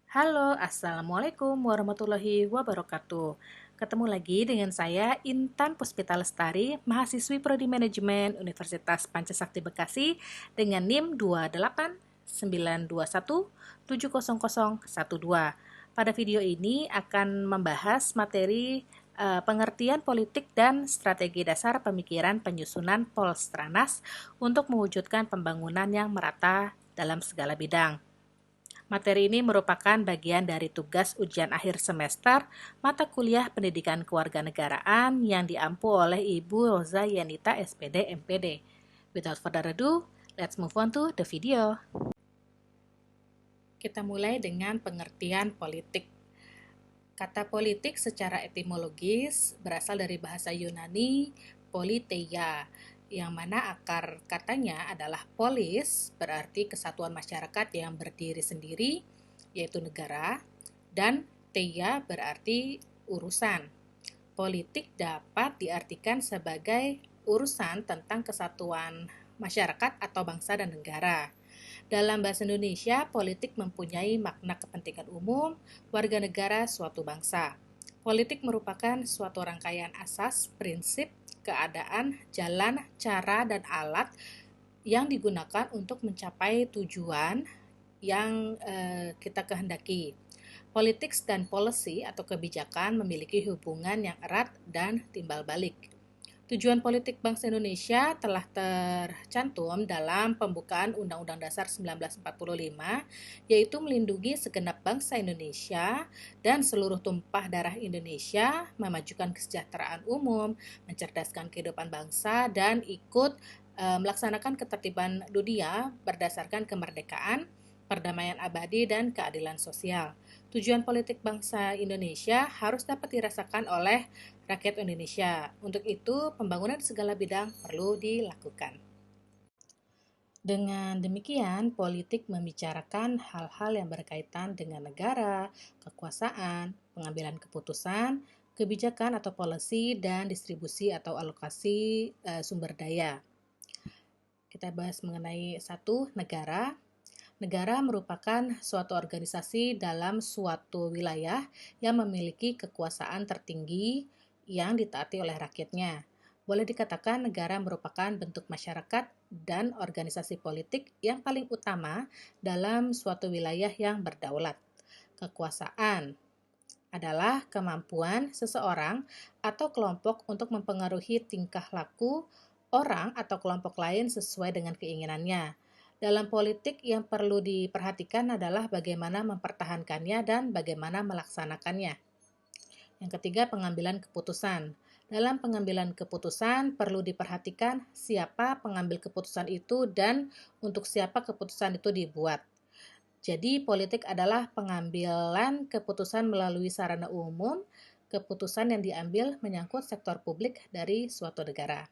Halo, Assalamualaikum warahmatullahi wabarakatuh. Ketemu lagi dengan saya, Intan Puspita Lestari, mahasiswi Prodi Manajemen Universitas Pancasakti Bekasi dengan NIM 28921700012. Pada video ini akan membahas materi pengertian politik dan strategi dasar pemikiran penyusunan Polstranas untuk mewujudkan pembangunan yang merata dalam segala bidang. Materi ini merupakan bagian dari tugas ujian akhir semester mata kuliah Pendidikan Kewarganegaraan yang diampu oleh Ibu Roza Yanita SPD MPD. Without further ado, let's move on to the video. Kita mulai dengan pengertian politik. Kata politik secara etimologis berasal dari bahasa Yunani politeia, yang mana akar katanya adalah polis, berarti kesatuan masyarakat yang berdiri sendiri, yaitu negara, dan teia berarti urusan. Politik dapat diartikan sebagai urusan tentang kesatuan masyarakat atau bangsa dan negara. Dalam bahasa Indonesia, politik mempunyai makna kepentingan umum warga negara suatu bangsa. Politik merupakan suatu rangkaian asas, prinsip, keadaan, jalan, cara, dan alat yang digunakan untuk mencapai tujuan yang kita kehendaki. Politik dan policy atau kebijakan memiliki hubungan yang erat dan timbal balik. Tujuan politik bangsa Indonesia telah tercantum dalam pembukaan Undang-Undang Dasar 1945, yaitu melindungi segenap bangsa Indonesia dan seluruh tumpah darah Indonesia, memajukan kesejahteraan umum, mencerdaskan kehidupan bangsa, dan ikut melaksanakan ketertiban dunia berdasarkan kemerdekaan, perdamaian abadi, dan keadilan sosial. Tujuan politik bangsa Indonesia harus dapat dirasakan oleh rakyat Indonesia. Untuk itu, pembangunan di segala bidang perlu dilakukan. Dengan demikian, politik membicarakan hal-hal yang berkaitan dengan negara, kekuasaan, pengambilan keputusan, kebijakan atau policy, dan distribusi atau alokasi sumber daya. Kita bahas mengenai satu, negara. Negara merupakan suatu organisasi dalam suatu wilayah yang memiliki kekuasaan tertinggi yang ditaati oleh rakyatnya. Boleh dikatakan negara merupakan bentuk masyarakat dan organisasi politik yang paling utama dalam suatu wilayah yang berdaulat. Kekuasaan adalah kemampuan seseorang atau kelompok untuk mempengaruhi tingkah laku orang atau kelompok lain sesuai dengan keinginannya. Dalam politik yang perlu diperhatikan adalah bagaimana mempertahankannya dan bagaimana melaksanakannya. Yang ketiga, pengambilan keputusan. Dalam pengambilan keputusan perlu diperhatikan siapa pengambil keputusan itu dan untuk siapa keputusan itu dibuat. Jadi, politik adalah pengambilan keputusan melalui sarana umum, keputusan yang diambil menyangkut sektor publik dari suatu negara.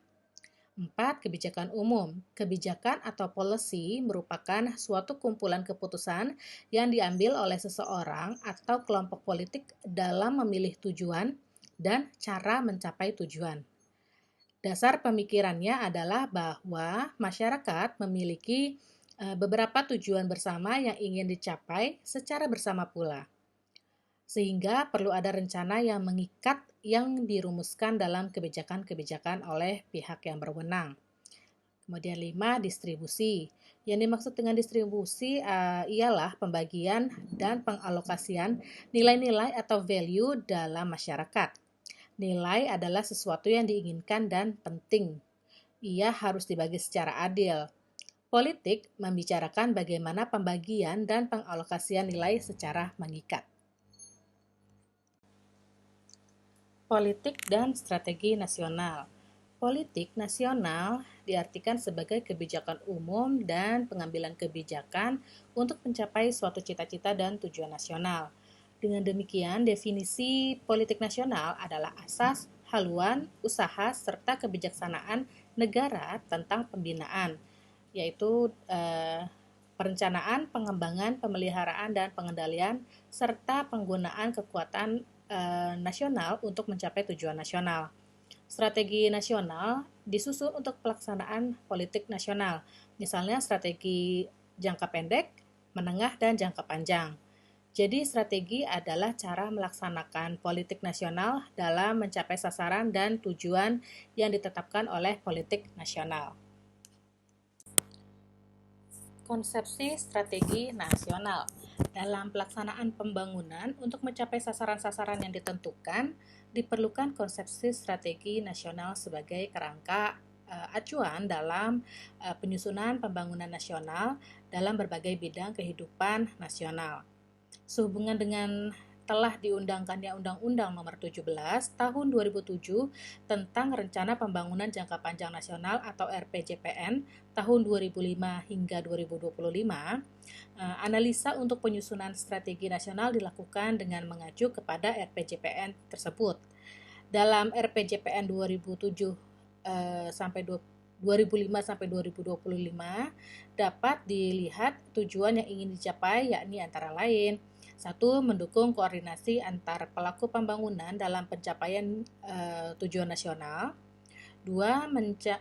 4. Kebijakan umum. Kebijakan atau policy merupakan suatu kumpulan keputusan yang diambil oleh seseorang atau kelompok politik dalam memilih tujuan dan cara mencapai tujuan. Dasar pemikirannya adalah bahwa masyarakat memiliki beberapa tujuan bersama yang ingin dicapai secara bersama pula. Sehingga perlu ada rencana yang mengikat yang dirumuskan dalam kebijakan-kebijakan oleh pihak yang berwenang. Kemudian 5, distribusi. Yang dimaksud dengan distribusi ialah pembagian dan pengalokasian nilai-nilai atau value dalam masyarakat. Nilai adalah sesuatu yang diinginkan dan penting. Ia harus dibagi secara adil. Politik membicarakan bagaimana pembagian dan pengalokasian nilai secara mengikat. Politik dan strategi nasional. Politik nasional diartikan sebagai kebijakan umum dan pengambilan kebijakan untuk mencapai suatu cita-cita dan tujuan nasional. Dengan demikian, definisi politik nasional adalah asas, haluan, usaha, serta kebijaksanaan negara tentang pembinaan, yaitu perencanaan, pengembangan, pemeliharaan, dan pengendalian, serta penggunaan kekuatan nasional untuk mencapai tujuan nasional. Strategi nasional disusun untuk pelaksanaan politik nasional, misalnya strategi jangka pendek, menengah, dan jangka panjang. Jadi strategi adalah cara melaksanakan politik nasional dalam mencapai sasaran dan tujuan yang ditetapkan oleh politik nasional. Konsepsi strategi nasional. Dalam pelaksanaan pembangunan untuk mencapai sasaran-sasaran yang ditentukan, diperlukan konsepsi strategi nasional sebagai kerangka acuan dalam penyusunan pembangunan nasional dalam berbagai bidang kehidupan nasional. Sehubungan dengan telah diundangkannya Undang-Undang Nomor 17 Tahun 2007 tentang Rencana Pembangunan Jangka Panjang Nasional atau RPJPN tahun 2005 hingga 2025, analisa untuk penyusunan strategi nasional dilakukan dengan mengacu kepada RPJPN tersebut. Dalam RPJPN 2007 sampai 2005 sampai 2025 dapat dilihat tujuan yang ingin dicapai, yakni antara lain: 1. Mendukung koordinasi antar pelaku pembangunan dalam pencapaian tujuan nasional. 2.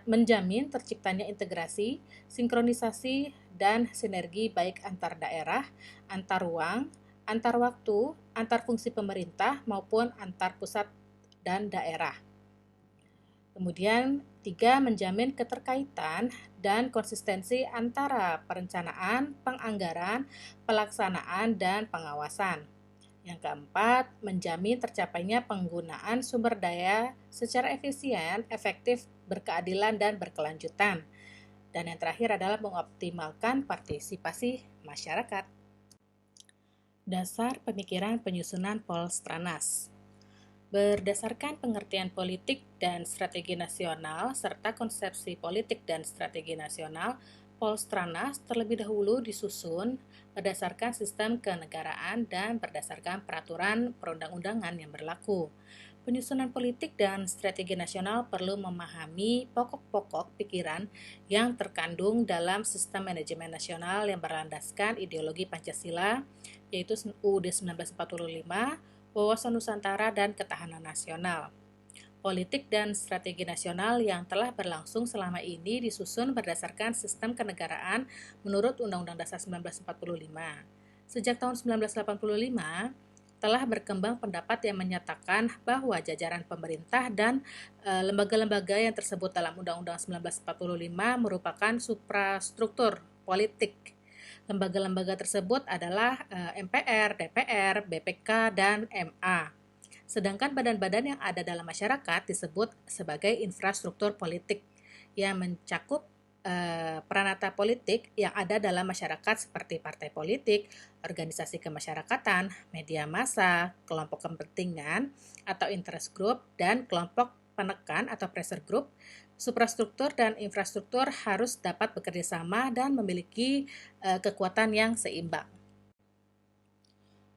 Menjamin terciptanya integrasi, sinkronisasi, dan sinergi baik antar daerah, antar ruang, antar waktu, antar fungsi pemerintah maupun antar pusat dan daerah. Kemudian 3. Menjamin keterkaitan dan konsistensi antara perencanaan, penganggaran, pelaksanaan, dan pengawasan. Yang keempat, menjamin tercapainya penggunaan sumber daya secara efisien, efektif, berkeadilan, dan berkelanjutan. Dan yang terakhir adalah mengoptimalkan partisipasi masyarakat. Dasar pemikiran penyusunan Polstranas. Berdasarkan pengertian politik dan strategi nasional serta konsepsi politik dan strategi nasional, Polstranas terlebih dahulu disusun berdasarkan sistem kenegaraan dan berdasarkan peraturan perundang-undangan yang berlaku. Penyusunan politik dan strategi nasional perlu memahami pokok-pokok pikiran yang terkandung dalam sistem manajemen nasional yang berlandaskan ideologi Pancasila, yaitu UUD 1945, wawasan Nusantara, dan ketahanan nasional. Politik dan strategi nasional yang telah berlangsung selama ini disusun berdasarkan sistem kenegaraan menurut Undang-Undang Dasar 1945. Sejak tahun 1985, telah berkembang pendapat yang menyatakan bahwa jajaran pemerintah dan lembaga-lembaga yang tersebut dalam Undang-Undang 1945 merupakan suprastruktur politik. Lembaga-lembaga tersebut adalah MPR, DPR, BPK, dan MA. Sedangkan badan-badan yang ada dalam masyarakat disebut sebagai infrastruktur politik yang mencakup peranata politik yang ada dalam masyarakat seperti partai politik, organisasi kemasyarakatan, media massa, kelompok kepentingan atau interest group, dan kelompok penekan atau pressure group. Suprastruktur dan infrastruktur harus dapat bekerja sama dan memiliki kekuatan yang seimbang.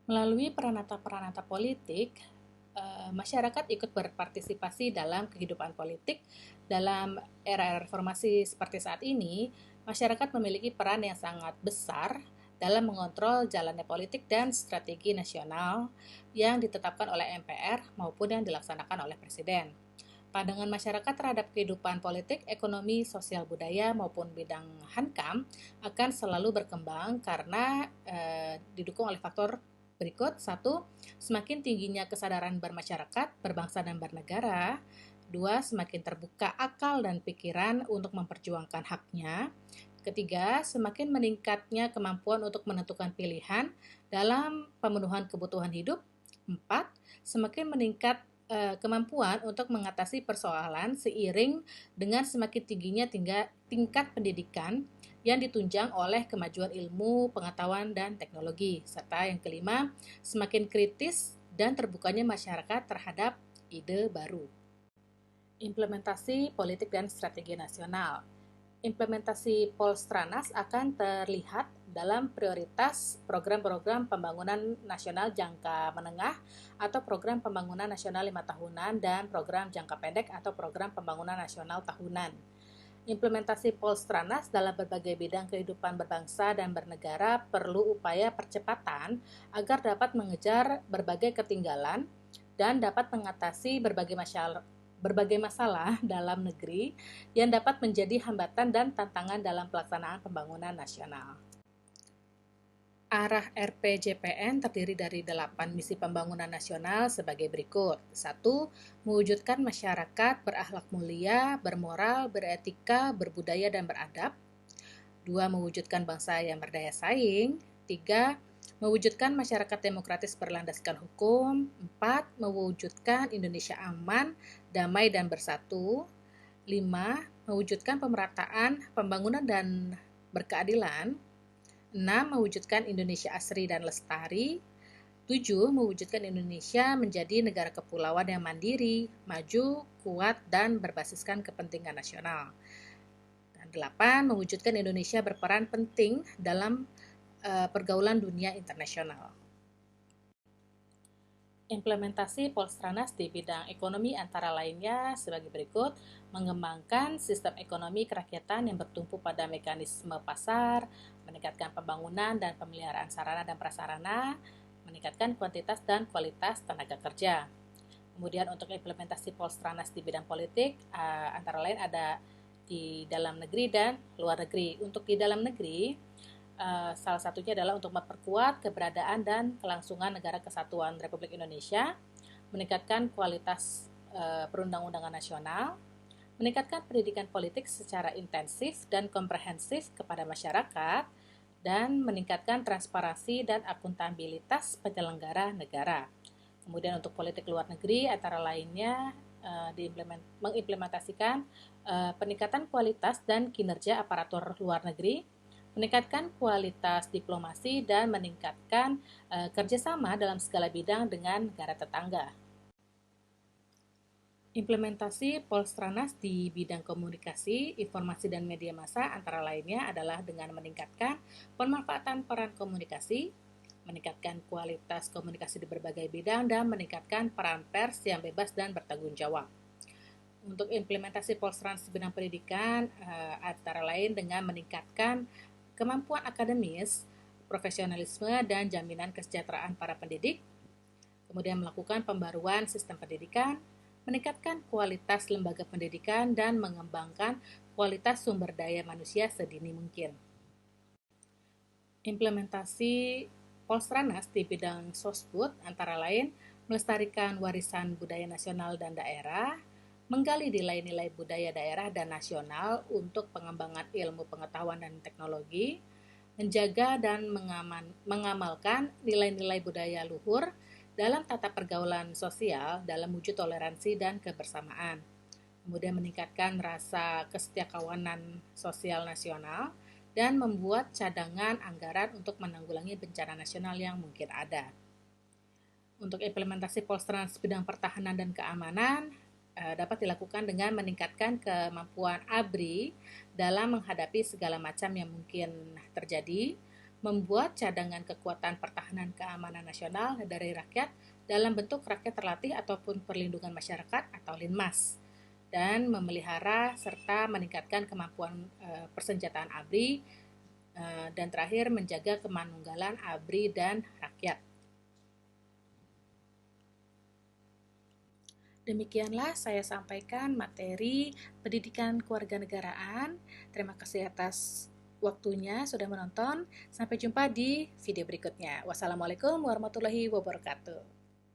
Melalui peranata-peranata politik, masyarakat ikut berpartisipasi dalam kehidupan politik. Dalam era reformasi seperti saat ini, masyarakat memiliki peran yang sangat besar dalam mengontrol jalannya politik dan strategi nasional yang ditetapkan oleh MPR maupun yang dilaksanakan oleh Presiden. Pandangan masyarakat terhadap kehidupan politik, ekonomi, sosial budaya maupun bidang hankam akan selalu berkembang karena didukung oleh faktor berikut. 1. Semakin tingginya kesadaran bermasyarakat, berbangsa, dan bernegara. 2. Semakin terbuka akal dan pikiran untuk memperjuangkan haknya. Ketiga, semakin meningkatnya kemampuan untuk menentukan pilihan dalam pemenuhan kebutuhan hidup. 4. Semakin meningkat kemampuan untuk mengatasi persoalan seiring dengan semakin tingginya tingkat pendidikan yang ditunjang oleh kemajuan ilmu, pengetahuan, dan teknologi. Serta yang kelima, semakin kritis dan terbukanya masyarakat terhadap ide baru. Implementasi politik dan strategi nasional. Implementasi Polstranas akan terlihat dalam prioritas program-program pembangunan nasional jangka menengah atau program pembangunan nasional 5 tahunan dan program jangka pendek atau program pembangunan nasional tahunan. Implementasi Polstranas dalam berbagai bidang kehidupan berbangsa dan bernegara perlu upaya percepatan agar dapat mengejar berbagai ketinggalan dan dapat mengatasi berbagai masalah dalam negeri yang dapat menjadi hambatan dan tantangan dalam pelaksanaan pembangunan nasional. Arah RPJPN terdiri dari 8 misi pembangunan nasional sebagai berikut. 1. Mewujudkan masyarakat berakhlak mulia, bermoral, beretika, berbudaya, dan beradab. 2. Mewujudkan bangsa yang berdaya saing. 3. Mewujudkan masyarakat demokratis berlandaskan hukum. 4. Mewujudkan Indonesia aman, damai, dan bersatu. 5. Mewujudkan pemerataan, pembangunan, dan berkeadilan. 6. Mewujudkan Indonesia asri dan lestari. 7. Mewujudkan Indonesia menjadi negara kepulauan yang mandiri, maju, kuat, dan berbasiskan kepentingan nasional. Dan 8. Mewujudkan Indonesia berperan penting dalam pergaulan dunia internasional. Implementasi Polstranas di bidang ekonomi antara lainnya sebagai berikut: mengembangkan sistem ekonomi kerakyatan yang bertumpu pada mekanisme pasar, meningkatkan pembangunan dan pemeliharaan sarana dan prasarana, meningkatkan kuantitas dan kualitas tenaga kerja. Kemudian untuk implementasi Polstranas di bidang politik, antara lain ada di dalam negeri dan luar negeri. Untuk di dalam negeri, salah satunya adalah untuk memperkuat keberadaan dan kelangsungan Negara Kesatuan Republik Indonesia, meningkatkan kualitas perundang-undangan nasional, meningkatkan pendidikan politik secara intensif dan komprehensif kepada masyarakat, dan meningkatkan transparansi dan akuntabilitas penyelenggara negara. Kemudian untuk politik luar negeri, antara lainnya mengimplementasikan peningkatan kualitas dan kinerja aparatur luar negeri, meningkatkan kualitas diplomasi, dan meningkatkan kerjasama dalam segala bidang dengan negara tetangga. Implementasi Polstranas di bidang komunikasi, informasi, dan media massa antara lainnya adalah dengan meningkatkan pemanfaatan peran komunikasi, meningkatkan kualitas komunikasi di berbagai bidang, dan meningkatkan peran pers yang bebas dan bertanggung jawab. Untuk implementasi Polstranas di bidang pendidikan, antara lain dengan meningkatkan kemampuan akademis, profesionalisme, dan jaminan kesejahteraan para pendidik, kemudian melakukan pembaruan sistem pendidikan, meningkatkan kualitas lembaga pendidikan, dan mengembangkan kualitas sumber daya manusia sedini mungkin. Implementasi Polstranas di bidang sosbud antara lain melestarikan warisan budaya nasional dan daerah, menggali nilai-nilai budaya daerah dan nasional untuk pengembangan ilmu pengetahuan dan teknologi, menjaga dan mengamalkan nilai-nilai budaya luhur dalam tata pergaulan sosial dalam wujud toleransi dan kebersamaan. Kemudian meningkatkan rasa kesetiakawanan sosial nasional dan membuat cadangan anggaran untuk menanggulangi bencana nasional yang mungkin ada. Untuk implementasi Polstranas bidang pertahanan dan keamanan dapat dilakukan dengan meningkatkan kemampuan ABRI dalam menghadapi segala macam yang mungkin terjadi, membuat cadangan kekuatan pertahanan keamanan nasional dari rakyat dalam bentuk rakyat terlatih ataupun perlindungan masyarakat atau Linmas, dan memelihara serta meningkatkan kemampuan persenjataan ABRI, dan terakhir menjaga kemanunggalan ABRI dan rakyat. Demikianlah saya sampaikan materi pendidikan kewarganegaraan. Terima kasih atas waktunya sudah menonton. Sampai jumpa di video berikutnya. Wassalamualaikum warahmatullahi wabarakatuh.